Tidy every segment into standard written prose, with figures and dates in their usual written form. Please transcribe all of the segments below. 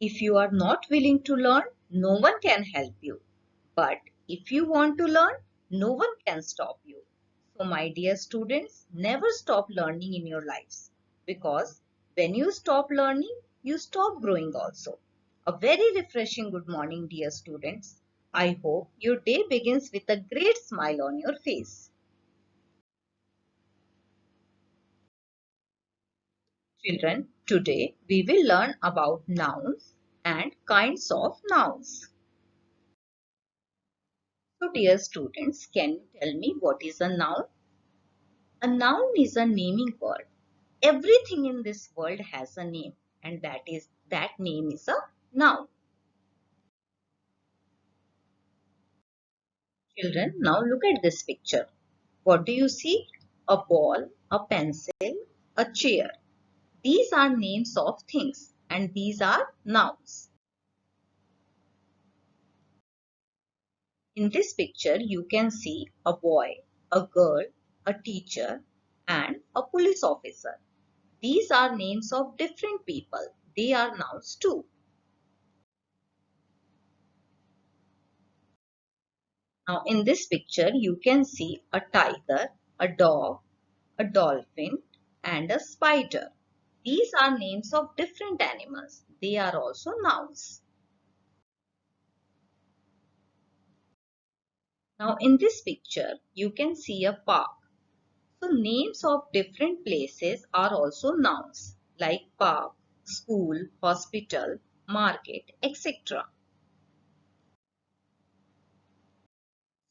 If you are not willing to learn, no one can help you. But if you want to learn, no one can stop you. So my dear students, never stop learning in your lives, because when you stop learning, you stop growing also. A very refreshing good morning, dear students. I hope your day begins with a great smile on your face. Children, today we will learn about nouns and kinds of nouns. So dear students, can you tell me what is a noun? A noun is a naming word. Everything in this world has a name, and that name is a noun. Children, now look at this picture. What do you see? A ball, a pencil, a chair. These are names of things, and these are nouns. In this picture, you can see a boy, a girl, a teacher, and a police officer. These are names of different people. They are nouns too. Now in this picture you can see a tiger, a dog, a dolphin and a spider. These are names of different animals. They are also nouns. Now in this picture you can see a park. So names of different places are also nouns like park, school, hospital, market, etc.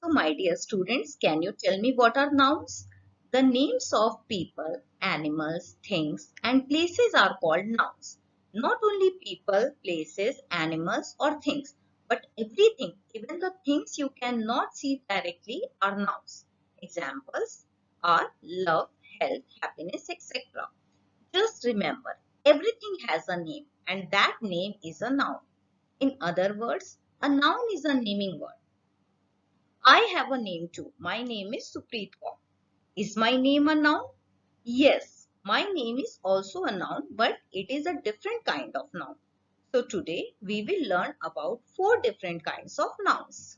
So my dear students, can you tell me what are nouns? The names of people, animals, things and places are called nouns. Not only people, places, animals or things, but everything, even the things you cannot see directly are nouns. Examples are love, health, happiness, etc. Just remember, everything has a name and that name is a noun. In other words, a noun is a naming word. I have a name too. My name is Supreet Kaur. Is my name a noun? Yes, my name is also a noun, but it is a different kind of noun. So today we will learn about 4 different kinds of nouns.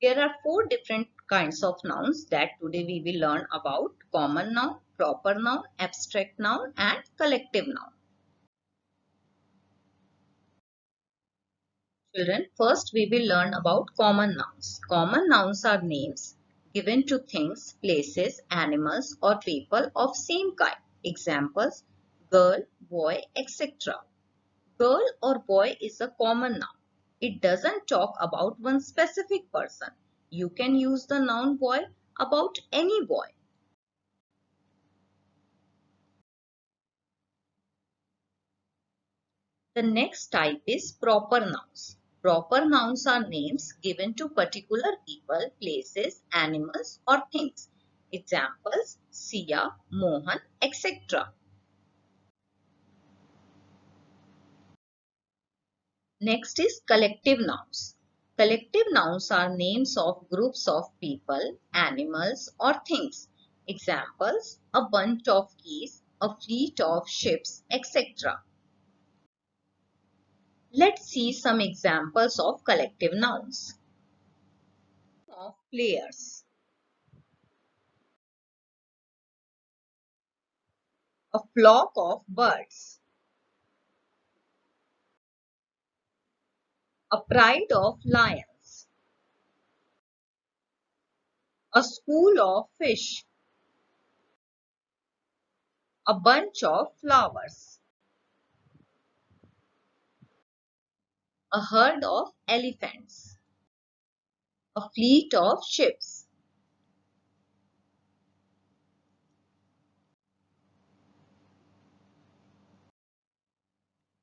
There are 4 different kinds of nouns that today we will learn about: common noun, proper noun, abstract noun and collective noun. Children, first we will learn about common nouns. Common nouns are names given to things, places, animals or people of same kind. Examples: girl, boy, etc. Girl or boy is a common noun. It doesn't talk about one specific person. You can use the noun boy about any boy. The next type is proper nouns. Proper nouns are names given to particular people, places, animals or things. Examples: Sia, Mohan, etc. Next is collective nouns. Collective nouns are names of groups of people, animals or things. Examples: a bunch of keys, a fleet of ships, etc. Let's see some examples of collective nouns. Of players, a flock of birds, a pride of lions, a school of fish, a bunch of flowers, a herd of elephants, a fleet of ships.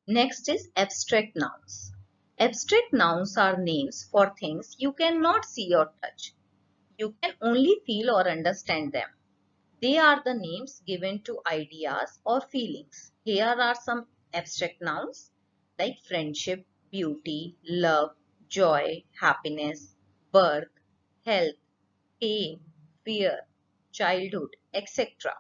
Next is abstract nouns. Abstract nouns are names for things you cannot see or touch. You can only feel or understand them. They are the names given to ideas or feelings. Here are some abstract nouns like friendship, beauty, love, joy, happiness, birth, health, pain, fear, childhood, etc.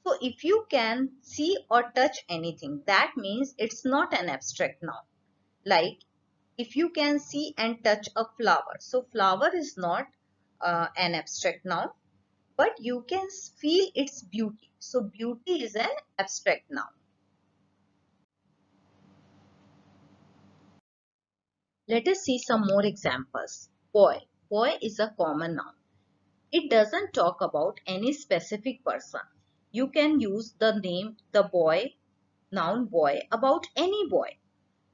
So if you can see or touch anything, that means it's not an abstract noun. Like if you can see and touch a flower. So flower is not an abstract noun, but you can feel its beauty. So beauty is an abstract noun. Let us see some more examples. Boy. Boy is a common noun. It doesn't talk about any specific person. You can use the name the boy, noun boy, about any boy.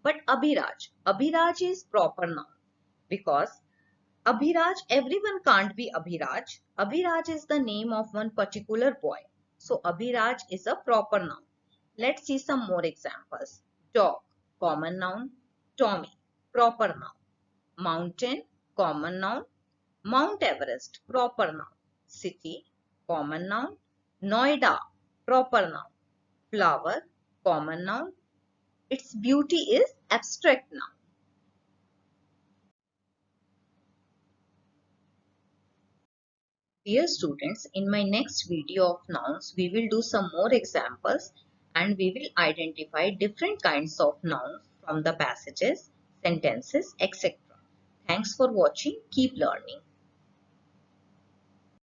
But Abhiraj. Abhiraj is proper noun because Abhiraj, everyone can't be Abhiraj. Abhiraj is the name of one particular boy. So Abhiraj is a proper noun. Let's see some more examples. Dog, common noun. Tommy, proper noun. Mountain, common noun. Mount Everest, proper noun. City, common noun. Noida, proper noun. Flower, common noun. Its beauty is abstract noun. Dear students, in my next video of nouns, we will do some more examples and we will identify different kinds of nouns from the passages, sentences, etc. Thanks for watching. Keep learning.